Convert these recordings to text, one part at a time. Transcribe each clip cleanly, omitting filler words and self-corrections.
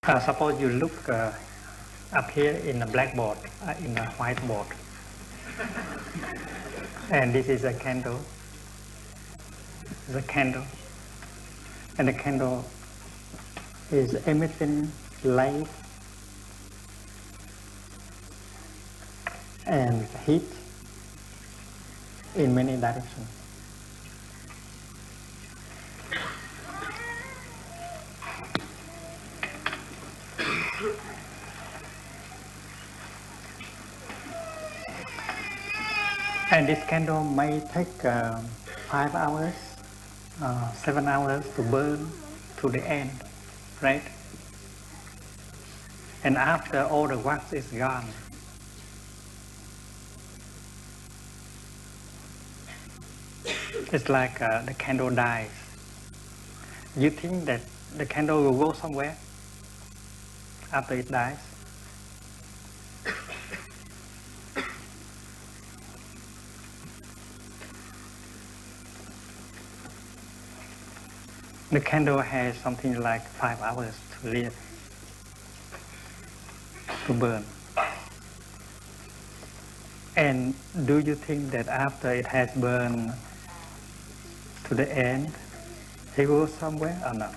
Suppose you look up here in a blackboard, in a whiteboard, and this is a candle. The candle, and the candle is emitting light and heat in many directions. And this candle may take 5 hours, 7 hours to burn to the end, right? And after all the wax is gone, it's like the candle dies. You think that the candle will go somewhere after it dies? The candle has something like 5 hours to live, to burn. And do you think that after it has burned to the end, it will go somewhere or not?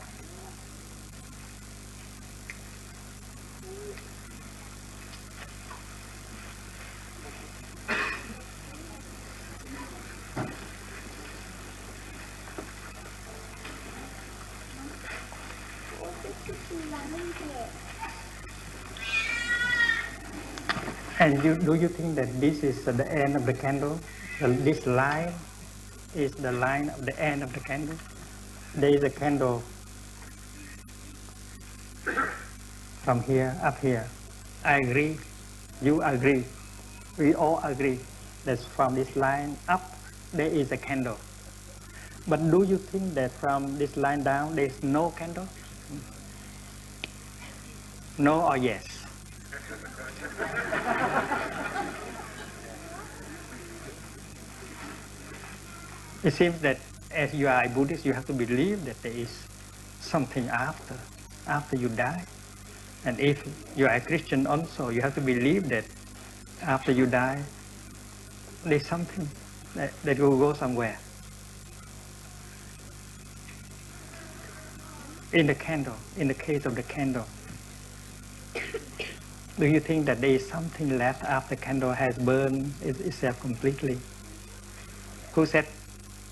And do you think that this is the end of the candle? This line is the line of the end of the candle? There is a candle from here up here. I agree. You agree. We all agree that from this line up there is a candle. But do you think that from this line down there is no candle? No or yes? It seems that as you are a Buddhist, you have to believe that there is something after you die. And if you are a Christian also, you have to believe that after you die, there's something that will go somewhere. In the candle, in the case of the candle, do you think that there is something left after the candle has burned itself completely? Who said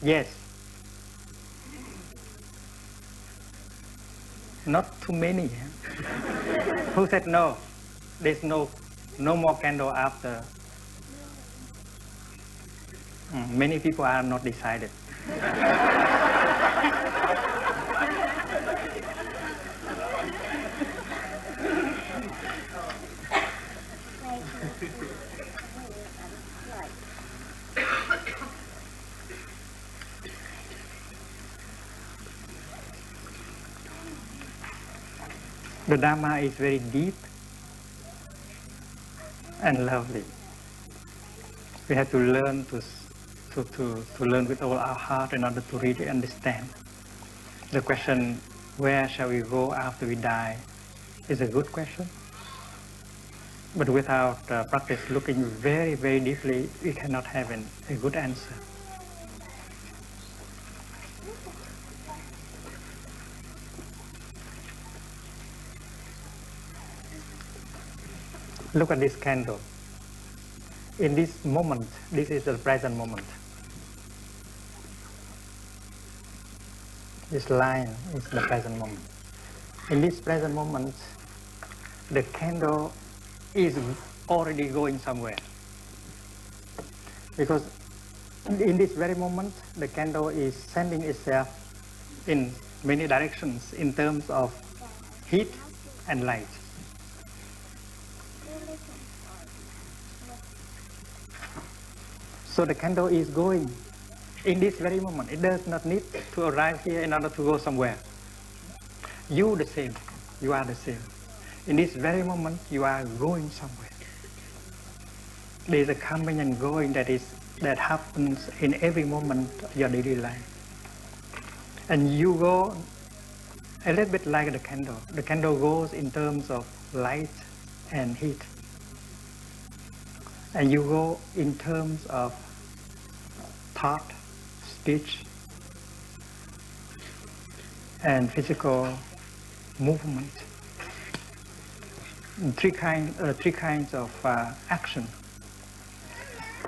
yes? Not too many. Who said no? There's no more candle after. Many people are not decided. The Dharma is very deep and lovely. We have to learn to learn with all our heart in order to really understand. The question, where shall we go after we die, is a good question. But without practice looking very, very deeply, we cannot have a good answer. Look at this candle. In this moment, this is the present moment. This line is the present moment. In this present moment, the candle is already going somewhere. Because in this very moment, the candle is sending itself in many directions in terms of heat and light. So the candle is going in this very moment. It does not need to arrive here in order to go somewhere. You the same. You are the same. In this very moment, you are going somewhere. There is a coming and going that happens in every moment of your daily life. And you go A little bit like the candle. The candle goes in terms of light and heat. And you go in terms of thought, speech, and physical movement. Three kinds of action.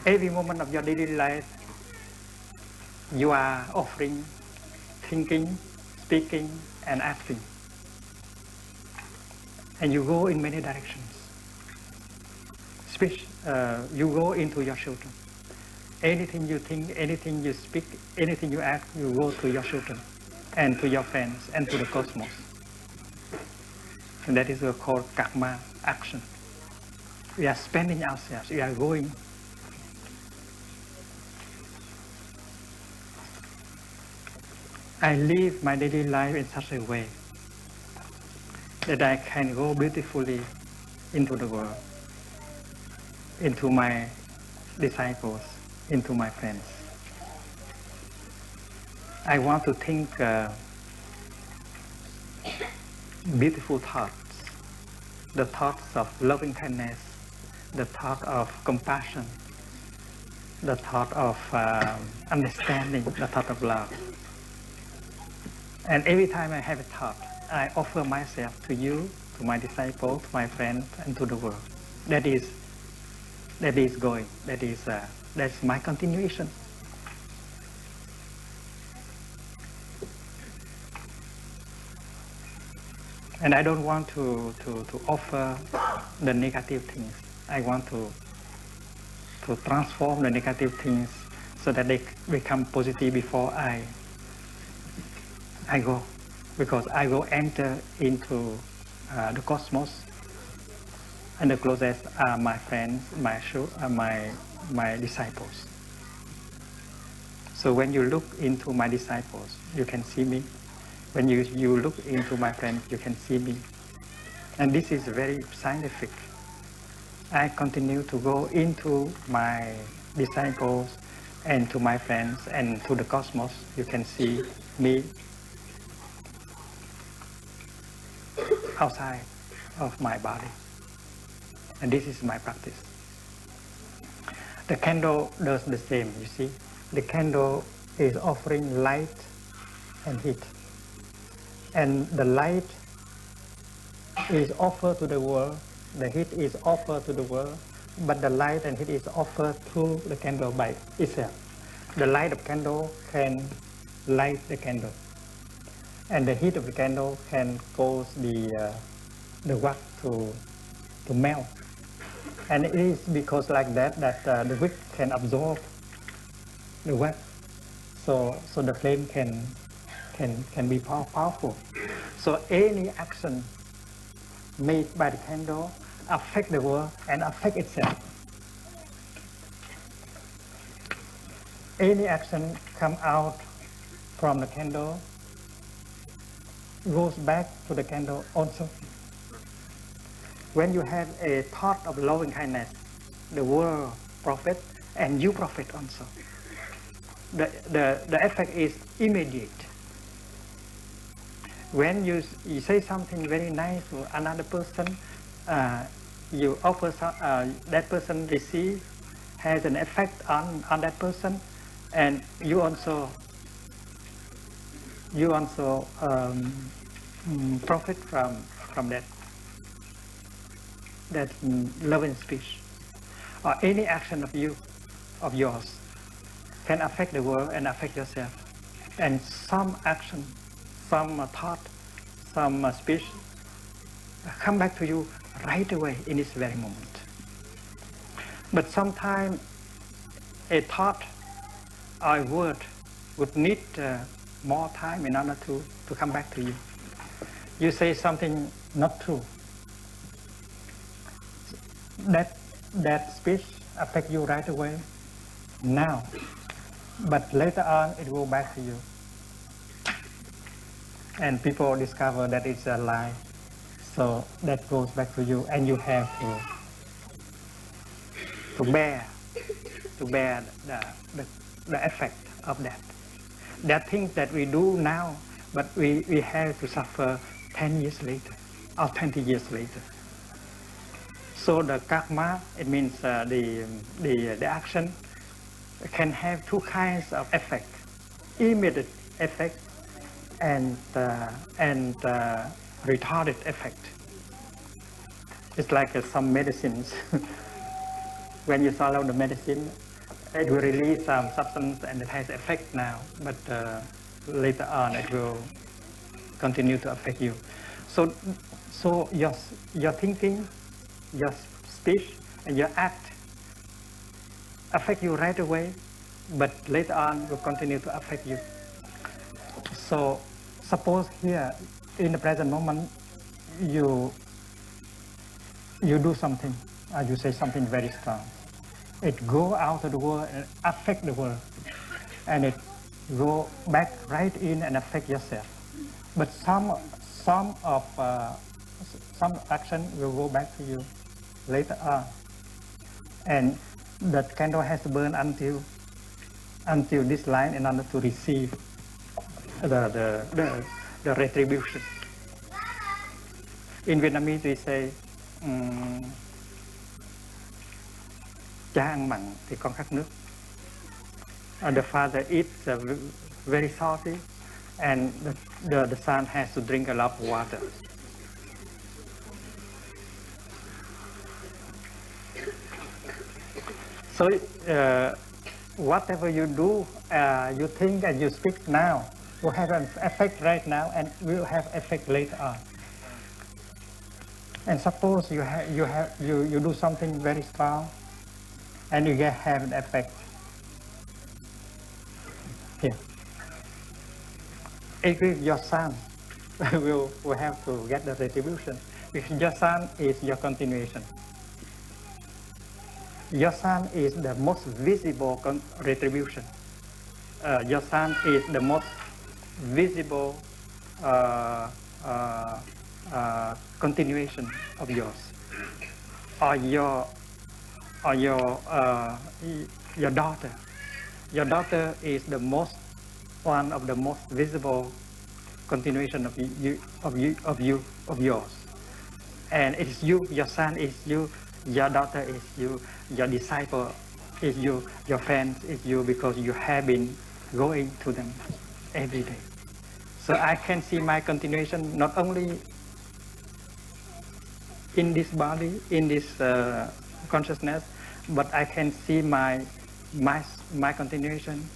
Every moment of your daily life, you are offering, thinking, speaking, and acting. And you go in many directions. Speech, you go into your children. Anything you think, anything you speak, anything you act, you go to your children, and to your friends, and to the cosmos. And that is called karma action. We are spending ourselves, we are going. I live my daily life in such a way that I can go beautifully into the world, into my disciples, into my friends. I want to think beautiful thoughts, the thoughts of loving kindness, the thought of compassion, the thought of understanding, the thought of love. And every time I have a thought, I offer myself to you, to my disciples, to my friends, and to the world. That is going. That's my continuation. And I don't want to offer the negative things. I want to transform the negative things so that they become positive before I go, because I will enter into the cosmos, and the closest are my friends, my disciples. So when you look into my disciples, you can see me. When you look into my friends, you can see me. And this is very scientific. I continue to go into my disciples and to my friends and to the cosmos. You can see me outside of my body. And this is my practice. The candle does the same, you see. The candle is offering light and heat. And the light is offered to the world, the heat is offered to the world, but the light and heat is offered through the candle by itself. The light of candle can light the candle, and the heat of the candle can cause the wax to melt. And it is because like that the wick can absorb the wax, so the flame can be powerful. So any action made by the candle affect the world and affect itself. Any action come out from the candle goes back to the candle also. When you have a thought of loving kindness, the world profit and you profit also. The effect is immediate. When you say something very nice to another person, you offer that person receive, has an effect on that person, and you also profit from that loving speech. Or any action of yours can affect the world and affect yourself. And some action, some thought, some speech come back to you right away in this very moment. But sometimes a thought or a word would need more time in order to come back to you. You say something not true. That speech affects you right away now, but later on it will back to you. And people discover that it's a lie, so that goes back to you, and you have to bear the effect of that. There are things that we do now but we have to suffer 10 years later or 20 years later. So the karma, it means the action can have two kinds of effect: immediate effect and retarded effect. It's like some medicines. When you swallow the medicine, it will release some substance and it has effect now, but later on it will continue to affect you. So your thinking, your speech, and your act affect you right away, but later on will continue to affect you. So suppose here in the present moment you do something, or you say something very strong. It go out of the world and affect the world, and it go back right in and affect yourself. But some action will go back to you later on, and that candle has to burn until this line in order to receive the retribution. In Vietnamese we say cha ăn mặn thì con khát nước. The father eats very salty, and the son has to drink a lot of water. So whatever you do, you think and you speak now will have an effect right now and will have effect later on. And suppose you do something very strong, and you have an effect here. If your son will have to get the retribution, because your son is your continuation. Your son is the most visible retribution. Your son is the most visible continuation of yours, or your daughter. Your daughter is one of the most visible continuation of yours, and it is you. Your son is you. Your daughter is you. Your disciple is you. Your friends is you, because you have been going to them every day. So I can see my continuation not only in this body, in this consciousness, but I can see my continuation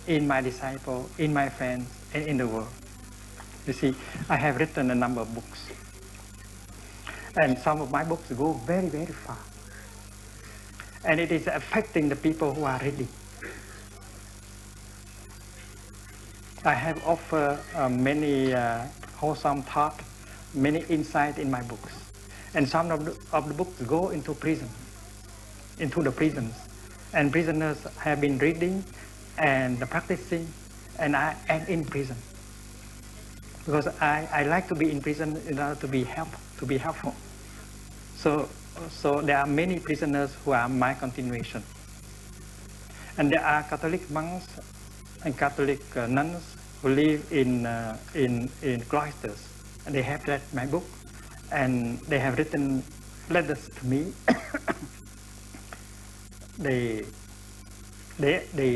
in my disciple, in my friends, and in the world. You see, I have written a number of books, and some of my books go very, very far, and it is affecting the people who are ready. I have offered many wholesome thought, many insight in my books, and some of the books go into the prisons, and prisoners have been reading and practicing, and I am in prison, because I like to be in prison in order to be helpful. So there are many prisoners who are my continuation, and there are Catholic monks and Catholic nuns who live in cloisters, and they have read my book, and they have written letters to me. They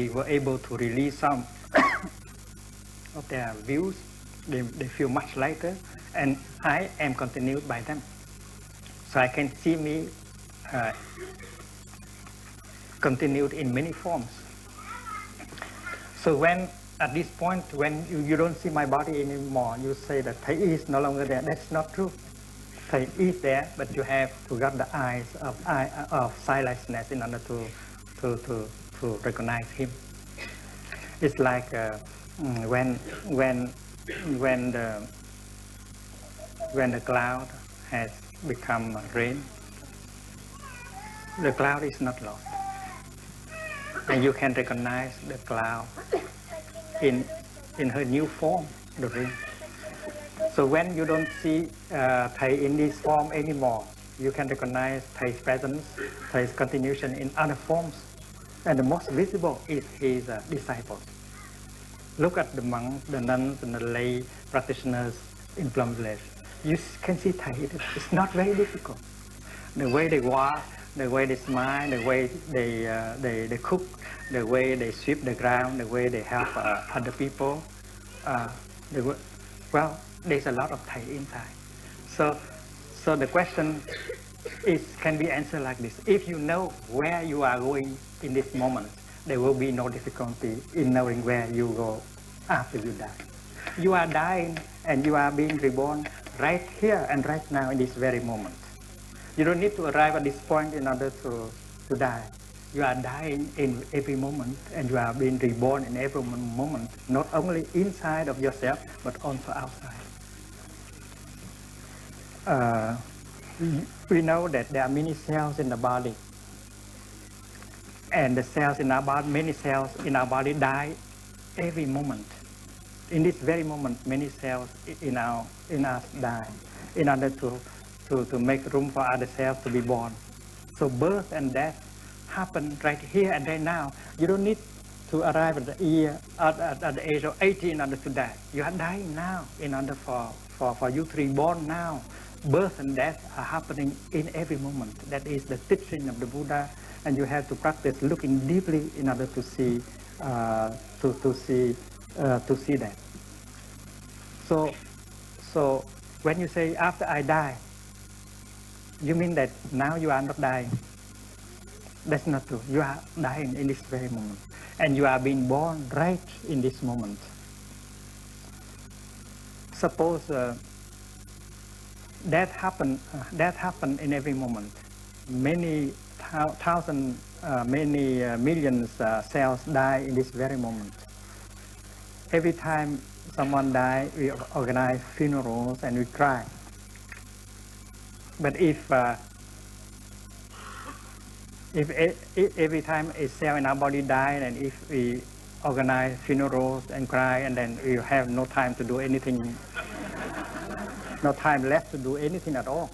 were able to release some of their views. They feel much lighter, and I am continued by them. So I can see me continued in many forms. So when at this point, when you don't see my body anymore, you say that Thầy is no longer there. That's not true. Thầy is there, but you have to get the eyes of sightlessness in order to recognize him. It's like when the cloud has become rain, the cloud is not lost, and you can recognize the cloud in her new form, the rain. So when you don't see Thầy in this form anymore, you can recognize Thei's presence, Thei's continuation in other forms, and the most visible is his disciples. Look at the monks, the nuns, and the lay practitioners in Plum Village. You can see Thai. It's not very difficult. The way they walk, the way they smile, the way they cook, the way they sweep the ground, the way they help other people. Well, there's a lot of Thai inside. So the question can be answered like this. If you know where you are going in this moment, there will be no difficulty in knowing where you go after you die. You are dying and you are being reborn right here and right now in this very moment. You don't need to arrive at this point in order to die. You are dying in every moment and you are being reborn in every moment, not only inside of yourself, but also outside. We know that there are many cells in the body. And the cells in our body, many cells in our body die every moment. In this very moment, many cells in us die in order to make room for other cells to be born. So birth and death happen right here and right now. You don't need to arrive at the age of 80 in order to die. You are dying now in order for you to be born now. Birth and death are happening in every moment. That is the teaching of the Buddha, and you have to practice looking deeply in order to see that. So when you say after I die, you mean that now you are not dying. That's not true. You are dying in this very moment, and you are being born right in this moment. Suppose that happen in every moment. Many thousands, many millions cells die in this very moment. Every time someone dies, we organize funerals and we cry. But if every time a cell in our body dies, and if we organize funerals and cry, and then we have no time to do anything, no time left to do anything at all,